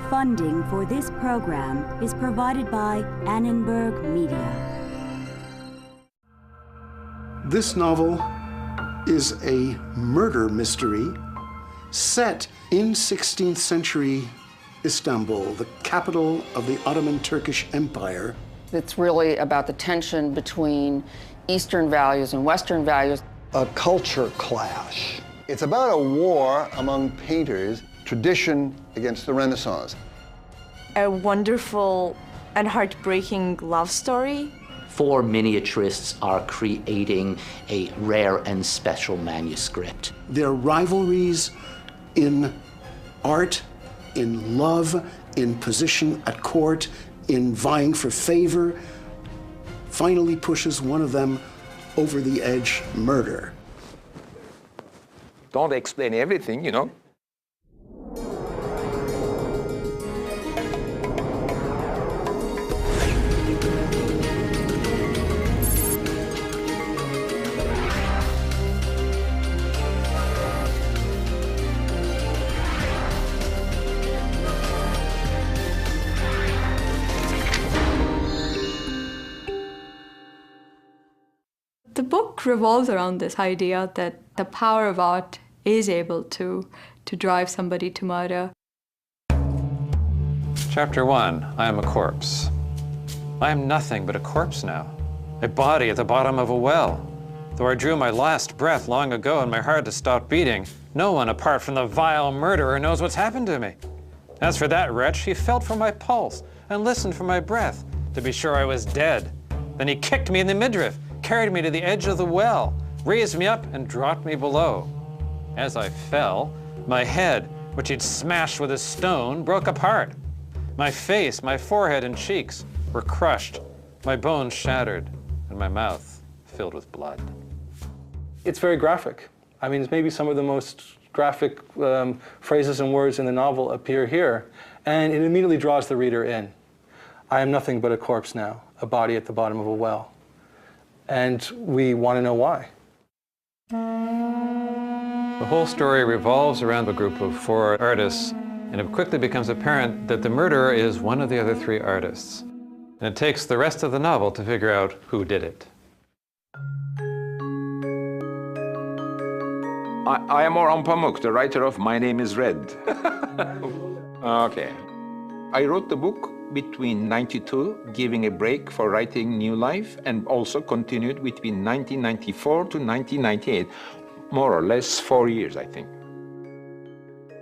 Funding for this program is provided by Annenberg Media. This novel is a murder mystery set in 16th century Istanbul, the capital of the Ottoman Turkish Empire. It's really about the tension between Eastern values and Western values. A culture clash. It's about a war among painters, tradition against the Renaissance. A wonderful and heartbreaking love story. 4 miniaturists are creating a rare and special manuscript. Their rivalries in art, in love, in position at court, in vying for favor, finally pushes one of them over the edge: murder. Don't explain everything, you know. The book revolves around this idea that the power of art is able to drive somebody to murder. Chapter 1, I am a corpse. I am nothing but a corpse now, a body at the bottom of a well. Though I drew my last breath long ago and my heart has stopped beating, no one apart from the vile murderer knows what's happened to me. As for that wretch, he felt for my pulse and listened for my breath to be sure I was dead. Then he kicked me in the midriff, carried me to the edge of the well, raised me up and dropped me below. As I fell, my head, which he'd smashed with a stone, broke apart. My face, my forehead and cheeks were crushed, my bones shattered, and my mouth filled with blood. It's very graphic. I mean, maybe some of the most graphic phrases and words in the novel appear here, and it immediately draws the reader in. I am nothing but a corpse now, a body at the bottom of a well. And we want to know why. The whole story revolves around a group of 4 artists, and it quickly becomes apparent that the murderer is one of the other 3 artists. And it takes the rest of the novel to figure out who did it. I am Orhan Pamuk, the writer of My Name is Red. Okay. I wrote the book between 92, giving a break for writing New Life, and also continued between 1994 to 1998, more or less 4 years, I think.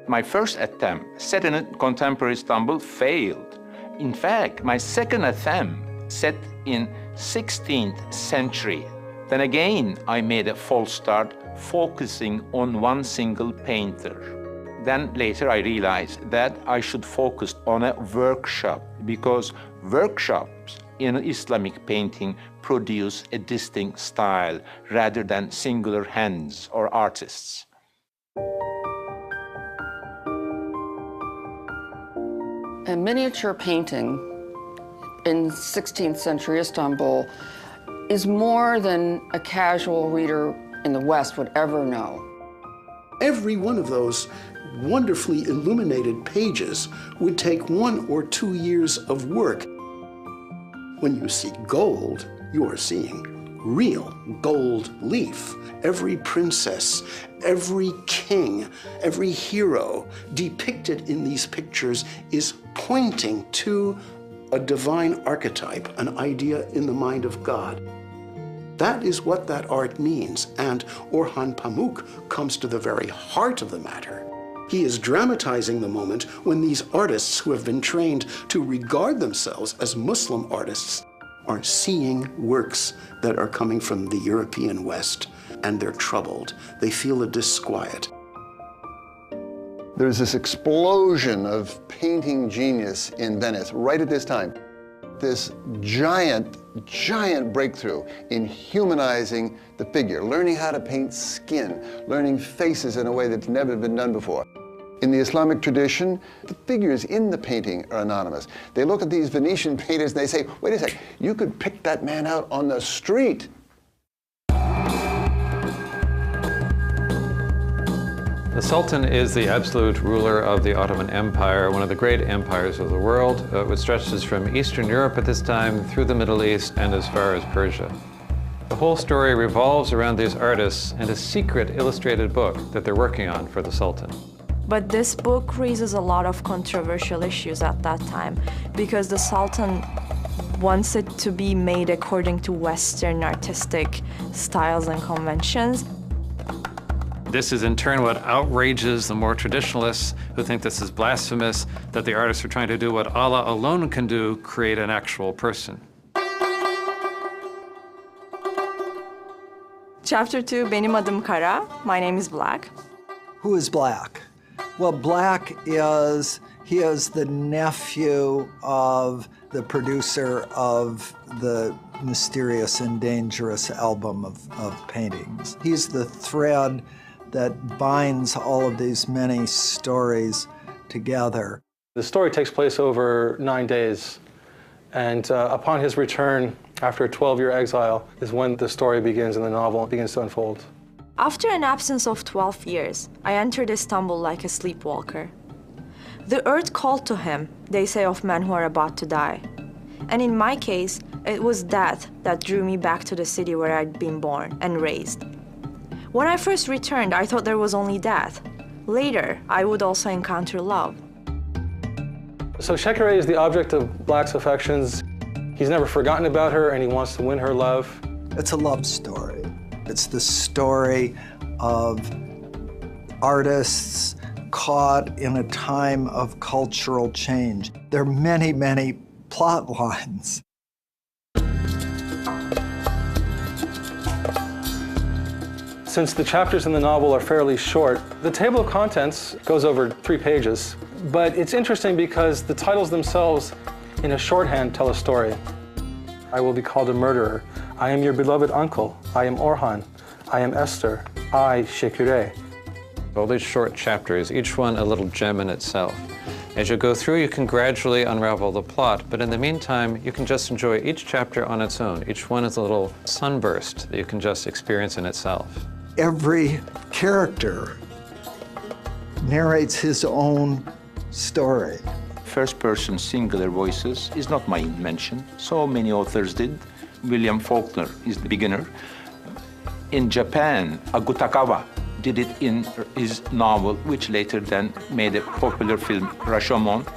My first attempt, set in a contemporary Istanbul, failed. In fact, my second attempt, set in 16th century. Then again, I made a false start, focusing on one single painter. Then later I realized that I should focus on a workshop, because workshops in Islamic painting produce a distinct style rather than singular hands or artists. A miniature painting in 16th century Istanbul is more than a casual reader in the West would ever know. Every one of those wonderfully illuminated pages would take 1 or 2 years of work. When you see gold, you are seeing real gold leaf. Every princess, every king, every hero depicted in these pictures is pointing to a divine archetype, an idea in the mind of God. That is what that art means, and Orhan Pamuk comes to the very heart of the matter. He is dramatizing the moment when these artists who have been trained to regard themselves as Muslim artists are seeing works that are coming from the European West, and they're troubled. They feel a disquiet. There's this explosion of painting genius in Venice right at this time. This giant breakthrough in humanizing the figure, learning how to paint skin, learning faces in a way that's never been done before. In the Islamic tradition, the figures in the painting are anonymous. They look at these Venetian painters and they say, wait a sec, you could pick that man out on the street. The Sultan is the absolute ruler of the Ottoman Empire, one of the great empires of the world, which stretches from Eastern Europe at this time through the Middle East and as far as Persia. The whole story revolves around these artists and a secret illustrated book that they're working on for the Sultan. But this book raises a lot of controversial issues at that time because the Sultan wants it to be made according to Western artistic styles and conventions. This is in turn what outrages the more traditionalists who think this is blasphemous, that the artists are trying to do what Allah alone can do, create an actual person. Chapter 2, Benim adım Kara, my name is Black. Who is Black? Well, Black is, he is the nephew of the producer of the mysterious and dangerous album of paintings. He's the thread that binds all of these many stories together. The story takes place over 9 days, and upon his return after a 12-year exile is when the story begins and the novel begins to unfold. After an absence of 12 years, I entered Istanbul like a sleepwalker. The earth called to him, they say of men who are about to die. And in my case, it was death that drew me back to the city where I'd been born and raised. When I first returned, I thought there was only death. Later, I would also encounter love. So Shekere is the object of Black's affections. He's never forgotten about her and he wants to win her love. It's a love story. It's the story of artists caught in a time of cultural change. There are many, many plot lines. Since the chapters in the novel are fairly short, the table of contents goes over 3 pages. But it's interesting because the titles themselves, in a shorthand, tell a story. I will be called a murderer. I am your beloved uncle. I am Orhan. I am Esther. I, Shekere. All these short chapters, each one a little gem in itself. As you go through, you can gradually unravel the plot, but in the meantime, you can just enjoy each chapter on its own. Each one is a little sunburst that you can just experience in itself. Every character narrates his own story. First-person singular voices is not my invention. So many authors did. William Faulkner is the beginner. In Japan, Agutakawa did it in his novel, which later then made a popular film, Rashomon.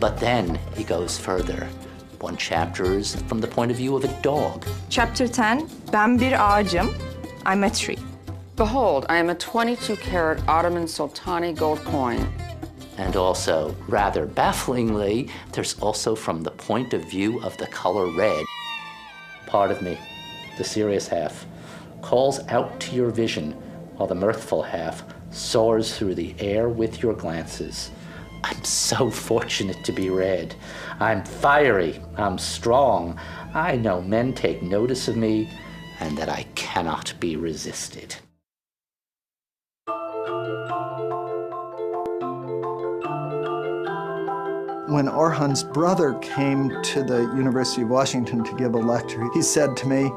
But then he goes further. One chapter is from the point of view of a dog. Chapter 10, Ben bir ağacım, I'm a tree. Behold, I am a 22-karat Ottoman Sultani gold coin. And also, rather bafflingly, there's also from the point of view of the color red. Part of me, the serious half, calls out to your vision, while the mirthful half soars through the air with your glances. I'm so fortunate to be red. I'm fiery, I'm strong. I know men take notice of me, and that I cannot be resisted. When Orhan's brother came to the University of Washington to give a lecture, he said to me,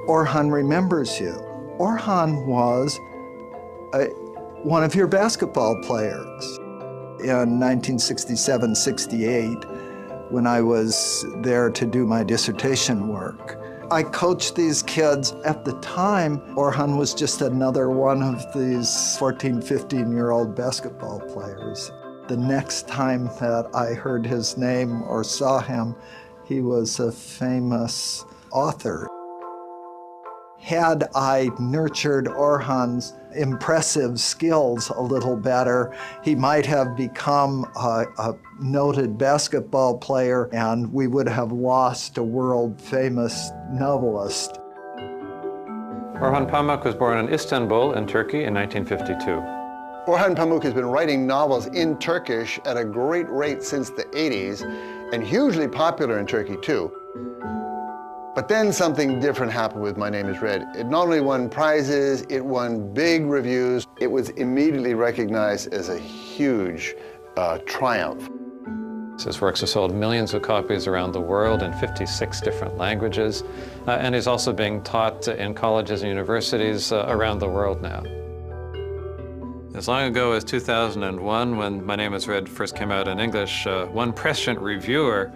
Orhan remembers you. Orhan was one of your basketball players. In 1967-68, when I was there to do my dissertation work, I coached these kids. At the time, Orhan was just another one of these 14, 15-year-old basketball players. The next time that I heard his name or saw him, he was a famous author. Had I nurtured Orhan's impressive skills a little better, he might have become a noted basketball player, and we would have lost a world-famous novelist. Orhan Pamuk was born in Istanbul in Turkey in 1952. Orhan Pamuk has been writing novels in Turkish at a great rate since the 80s, and hugely popular in Turkey too. But then something different happened with My Name is Red. It not only won prizes, it won big reviews. It was immediately recognized as a huge triumph. His works have sold millions of copies around the world in 56 different languages, and is also being taught in colleges and universities around the world now. As long ago as 2001, when My Name is Red first came out in English, one prescient reviewer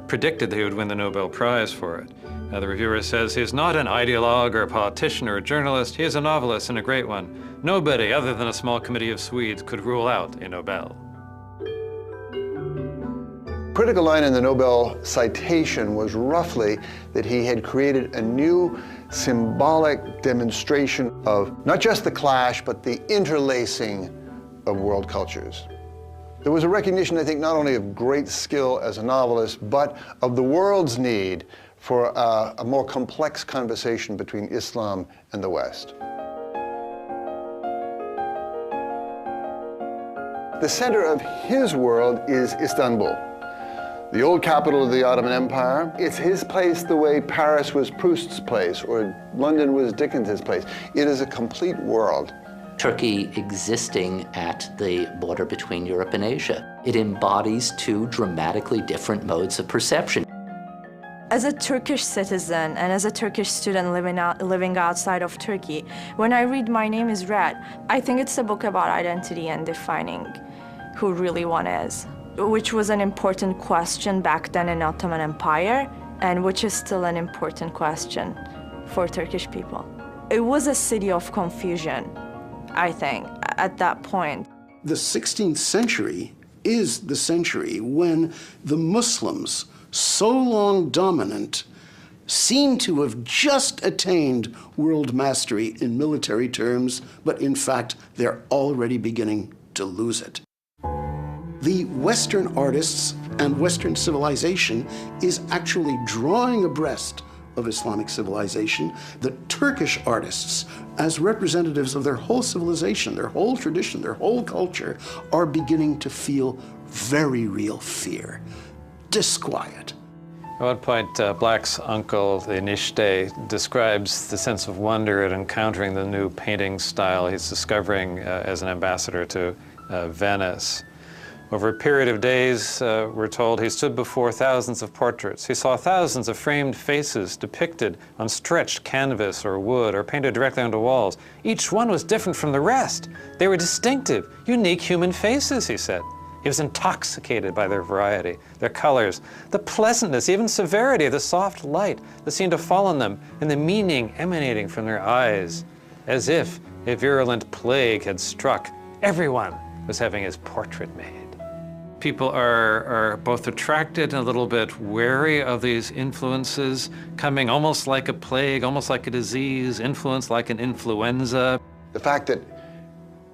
predicted that he would win the Nobel Prize for it. The reviewer says, "He's not an ideologue or a politician or a journalist. He is a novelist and a great one. Nobody other than a small committee of Swedes could rule out a Nobel." Critical line in the Nobel citation was roughly that he had created a new symbolic demonstration of not just the clash, but the interlacing of world cultures. There was a recognition, I think, not only of great skill as a novelist, but of the world's need for a more complex conversation between Islam and the West. The center of his world is Istanbul, the old capital of the Ottoman Empire. It's his place the way Paris was Proust's place or London was Dickens's place. It is a complete world. Turkey existing at the border between Europe and Asia. It embodies two dramatically different modes of perception. As a Turkish citizen and as a Turkish student living outside of Turkey, when I read My Name is Red, I think it's a book about identity and defining who really one is, which was an important question back then in Ottoman Empire, and which is still an important question for Turkish people. It was a city of confusion, I think, at that point. The 16th century is the century when the Muslims, so long dominant, seem to have just attained world mastery in military terms, but in fact, they're already beginning to lose it. The Western artists and Western civilization is actually drawing abreast of Islamic civilization. The Turkish artists, as representatives of their whole civilization, their whole tradition, their whole culture, are beginning to feel very real fear, disquiet. At one point, Black's uncle, the Nishte, describes the sense of wonder at encountering the new painting style he's discovering as an ambassador to Venice. Over a period of days, we're told, he stood before thousands of portraits. He saw thousands of framed faces depicted on stretched canvas or wood or painted directly onto walls. Each one was different from the rest. They were distinctive, unique human faces, he said. He was intoxicated by their variety, their colors, the pleasantness, even severity of the soft light that seemed to fall on them, and the meaning emanating from their eyes. As if a virulent plague had struck, everyone was having his portrait made. People are both attracted and a little bit wary of these influences, coming almost like a plague, almost like a disease, influence like an influenza. The fact that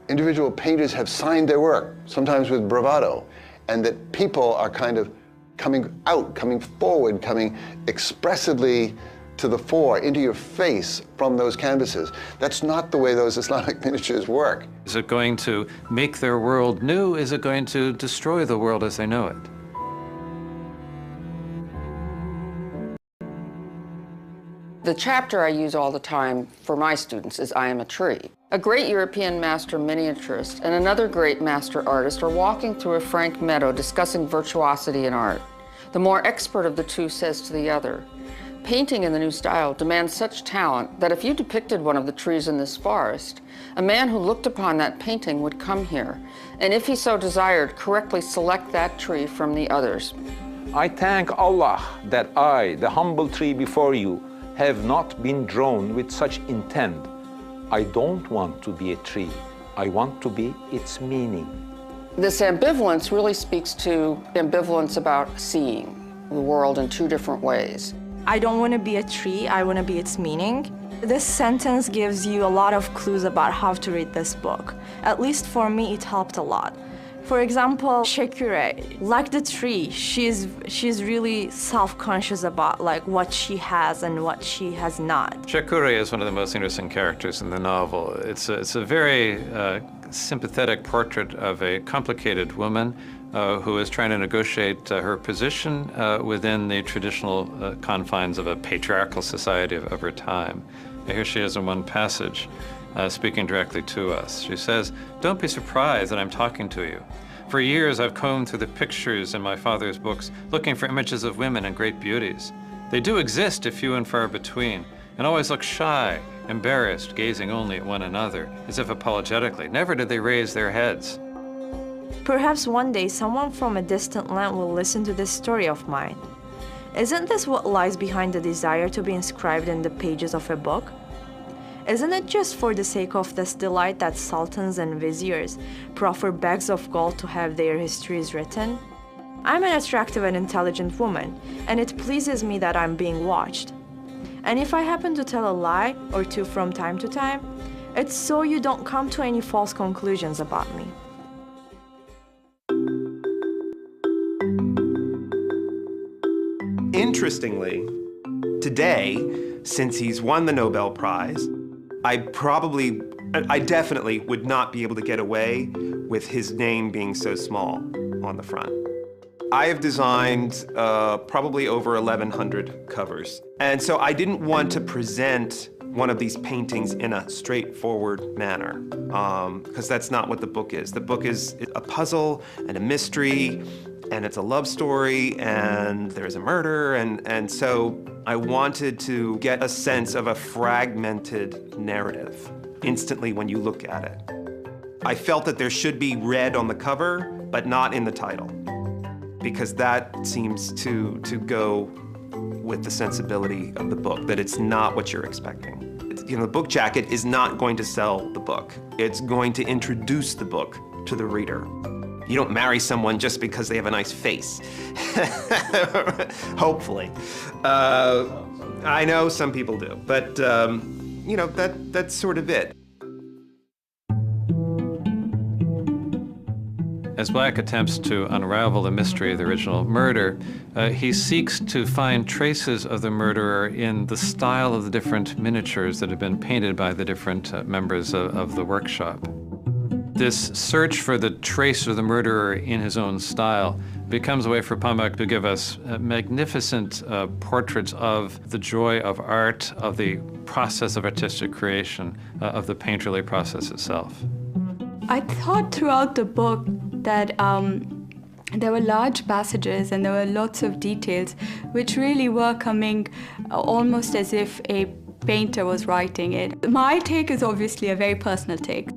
individual painters have signed their work, sometimes with bravado, and that people are kind of coming out, coming forward, coming expressively to the fore, into your face from those canvases. That's not the way those Islamic miniatures work. Is it going to make their world new? Is it going to destroy the world as they know it? The chapter I use all the time for my students is I Am a Tree. A great European master miniaturist and another great master artist are walking through a frank meadow discussing virtuosity in art. The more expert of the two says to the other, "Painting in the new style demands such talent that if you depicted one of the trees in this forest, a man who looked upon that painting would come here, and if he so desired, correctly select that tree from the others." I thank Allah that I, the humble tree before you, have not been drawn with such intent. I don't want to be a tree. I want to be its meaning. This ambivalence really speaks to ambivalence about seeing the world in two different ways. I don't want to be a tree, I want to be its meaning. This sentence gives you a lot of clues about how to read this book. At least for me, it helped a lot. For example, Shakure, like the tree, she's really self-conscious about like what she has and what she has not. Shakure is one of the most interesting characters in the novel. It's a very sympathetic portrait of a complicated woman who is trying to negotiate her position within the traditional confines of a patriarchal society of her time. And here she is in one passage, speaking directly to us. She says, "Don't be surprised that I'm talking to you. For years I've combed through the pictures in my father's books, looking for images of women and great beauties. They do exist, if few and far between, and always look shy embarrassed, gazing only at one another, as if apologetically. Never did they raise their heads. Perhaps one day someone from a distant land will listen to this story of mine. Isn't this what lies behind the desire to be inscribed in the pages of a book? Isn't it just for the sake of this delight that sultans and viziers proffer bags of gold to have their histories written? I'm an attractive and intelligent woman, and it pleases me that I'm being watched. And if I happen to tell a lie or two from time to time, it's so you don't come to any false conclusions about me. Interestingly, today, since he's won the Nobel Prize, I definitely would not be able to get away with his name being so small on the front. I have designed probably over 1,100 covers. And so I didn't want to present one of these paintings in a straightforward manner, because that's not what the book is. The book is a puzzle and a mystery, and it's a love story, and there's a murder, and so I wanted to get a sense of a fragmented narrative instantly when you look at it. I felt that there should be red on the cover, but not in the title, because that seems to go with the sensibility of the book, that it's not what you're expecting. You know, the book jacket is not going to sell the book. It's going to introduce the book to the reader. You don't marry someone just because they have a nice face. Hopefully. I know some people do, but you know, that's sort of it. As Black attempts to unravel the mystery of the original murder, he seeks to find traces of the murderer in the style of the different miniatures that have been painted by the different members of the workshop. This search for the trace of the murderer in his own style becomes a way for Pamuk to give us magnificent portraits of the joy of art, of the process of artistic creation, of the painterly process itself. I thought throughout the book that there were large passages and there were lots of details which really were coming almost as if a painter was writing it. My take is obviously a very personal take.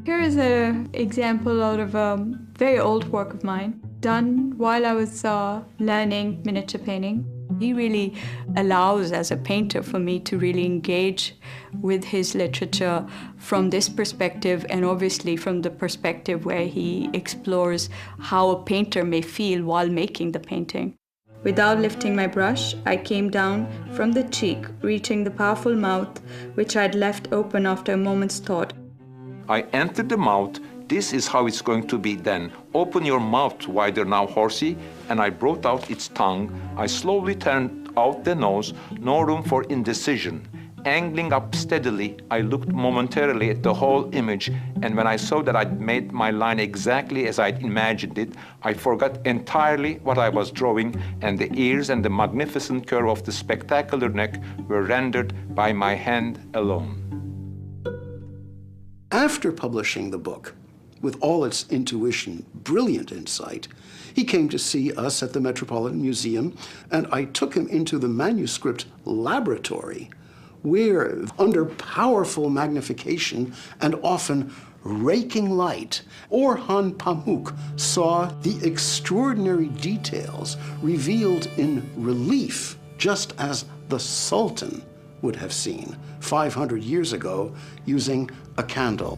Here is an example out of a very old work of mine, done while I was learning miniature painting. He really allows, as a painter, for me to really engage with his literature from this perspective, and obviously from the perspective where he explores how a painter may feel while making the painting. Without lifting my brush, I came down from the cheek, reaching the powerful mouth, which I'd left open after a moment's thought. I entered the mouth. This is how it's going to be then. Open your mouth wider now, horsey. And I brought out its tongue. I slowly turned out the nose, no room for indecision. Angling up steadily, I looked momentarily at the whole image, and when I saw that I'd made my line exactly as I'd imagined it, I forgot entirely what I was drawing, and the ears and the magnificent curve of the spectacular neck were rendered by my hand alone. After publishing the book, with all its intuition, brilliant insight, he came to see us at the Metropolitan Museum, and I took him into the manuscript laboratory, where, under powerful magnification and often raking light, Orhan Pamuk saw the extraordinary details revealed in relief, just as the Sultan would have seen 500 years ago using a candle.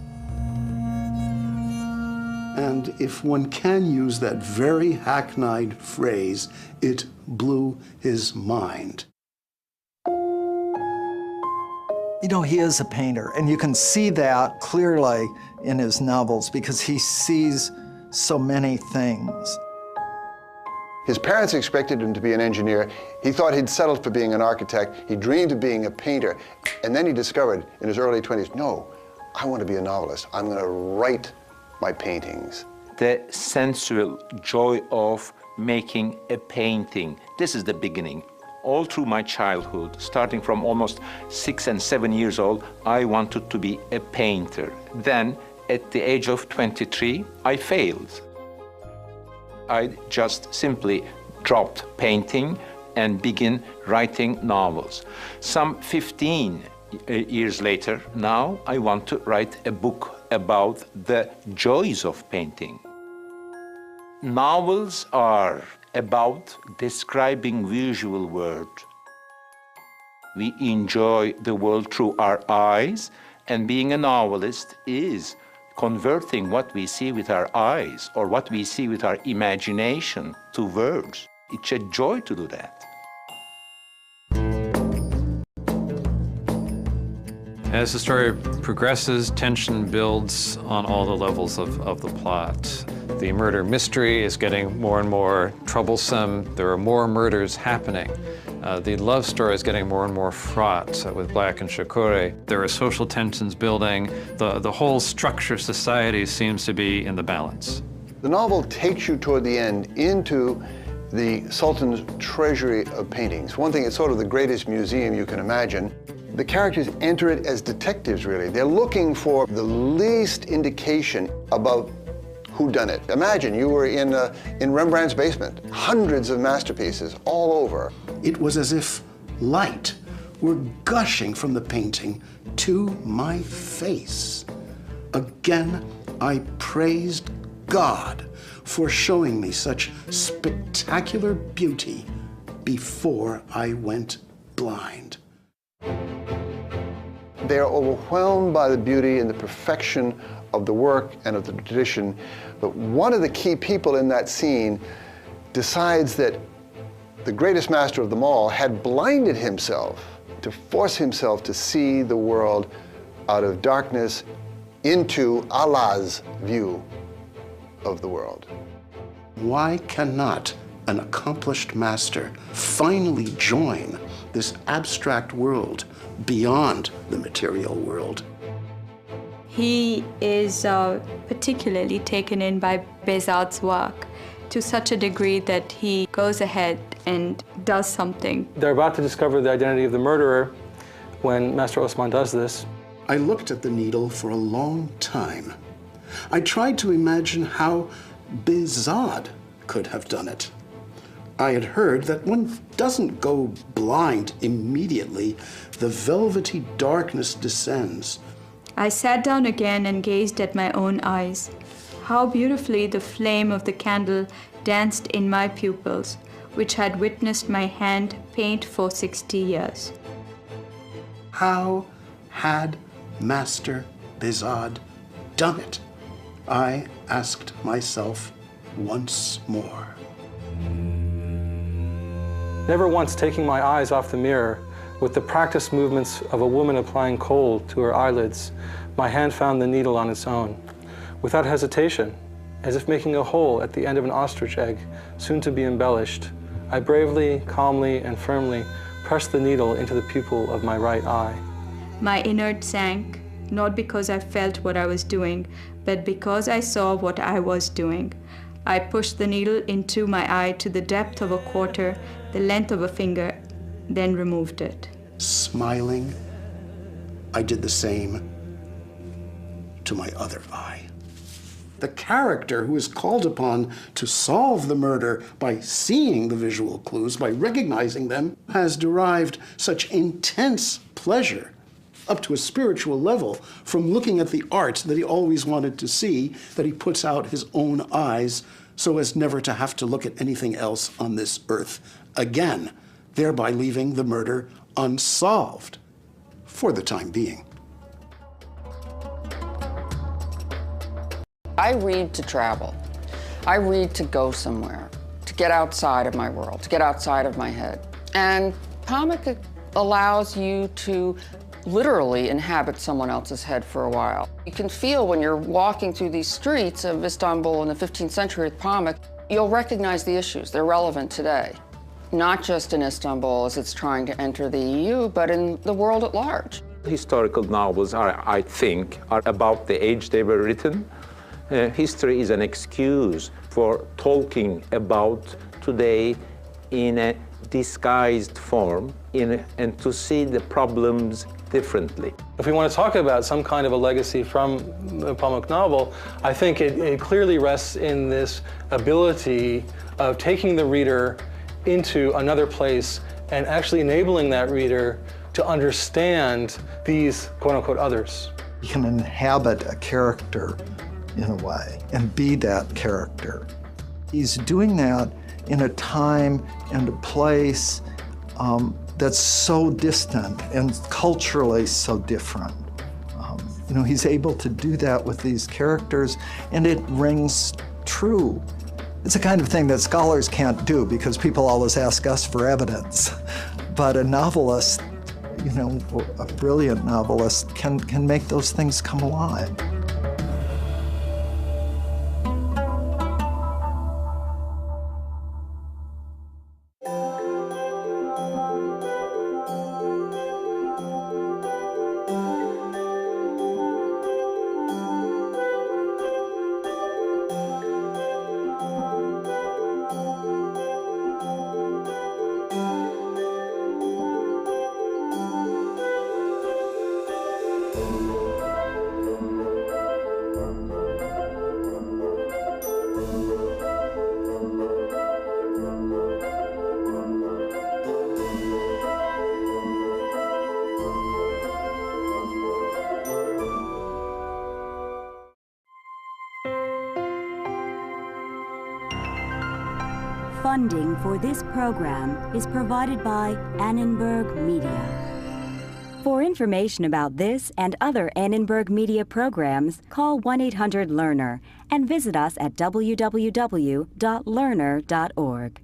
And if one can use that very hackneyed phrase, it blew his mind. You know, he is a painter, and you can see that clearly in his novels because he sees so many things. His parents expected him to be an engineer. He thought he'd settled for being an architect. He dreamed of being a painter. And then he discovered in his early 20s, no, I want to be a novelist. I'm going to write my paintings. The sensual joy of making a painting. This is the beginning. All through my childhood, starting from almost 6 and 7 years old, I wanted to be a painter. Then, at the age of 23, I failed. I just simply dropped painting and began writing novels. Some 15 years later, now I want to write a book about the joys of painting. Novels are about describing visual world. We enjoy the world through our eyes, and being a novelist is converting what we see with our eyes or what we see with our imagination to words. It's a joy to do that. As the story progresses, tension builds on all the levels of the plot. The murder mystery is getting more and more troublesome. There are more murders happening. The love story is getting more and more fraught with Black and Shakure. There are social tensions building. The whole structure of society seems to be in the balance. The novel takes you toward the end into the Sultan's treasury of paintings. One thing, it's sort of the greatest museum you can imagine. The characters enter it as detectives, really. They're looking for the least indication about who done it. Imagine you were in Rembrandt's basement, hundreds of masterpieces all over. It was as if light were gushing from the painting to my face. Again, I praised God for showing me such spectacular beauty before I went blind. They are overwhelmed by the beauty and the perfection of the work and of the tradition, but one of the key people in that scene decides that the greatest master of them all had blinded himself to force himself to see the world out of darkness into Allah's view of the world. Why cannot an accomplished master finally join this abstract world beyond the material world? He is particularly taken in by Behzad's work to such a degree that he goes ahead and does something. They're about to discover the identity of the murderer when Master Osman does this. I looked at the needle for a long time. I tried to imagine how Behzad could have done it. I had heard that one doesn't go blind immediately. The velvety darkness descends. I sat down again and gazed at my own eyes. How beautifully the flame of the candle danced in my pupils, which had witnessed my hand paint for 60 years. How had Master Behzad done it? I asked myself once more. Never once taking my eyes off the mirror, with the practiced movements of a woman applying kohl to her eyelids, my hand found the needle on its own. Without hesitation, as if making a hole at the end of an ostrich egg, soon to be embellished, I bravely, calmly, and firmly pressed the needle into the pupil of my right eye. My innard sank, not because I felt what I was doing, but because I saw what I was doing. I pushed the needle into my eye to the depth of a quarter, the length of a finger, then removed it. Smiling, I did the same to my other eye. The character who is called upon to solve the murder by seeing the visual clues, by recognizing them, has derived such intense pleasure up to a spiritual level from looking at the art that he always wanted to see, that he puts out his own eyes so as never to have to look at anything else on this earth again, thereby leaving the murder unsolved for the time being. I read to travel. I read to go somewhere, to get outside of my world, to get outside of my head. And comic allows you to literally inhabit someone else's head for a while. You can feel when you're walking through these streets of Istanbul in the 15th century with Pamuk, you'll recognize the issues. They're relevant today. Not just in Istanbul as it's trying to enter the EU, but in the world at large. Historical novels I think, are about the age they were written. History is an excuse for talking about today in a disguised form and to see the problems differently. If we want to talk about some kind of a legacy from the Pamuk novel, I think it clearly rests in this ability of taking the reader into another place and actually enabling that reader to understand these quote-unquote others. You can inhabit a character in a way and be that character. He's doing that in a time and a place that's so distant and culturally so different. You know, he's able to do that with these characters, and it rings true. It's a kind of thing that scholars can't do because people always ask us for evidence. But a novelist, you know, a brilliant novelist can make those things come alive. Funding for this program is provided by Annenberg Media. For information about this and other Annenberg Media programs, call 1-800-LEARNER and visit us at www.learner.org.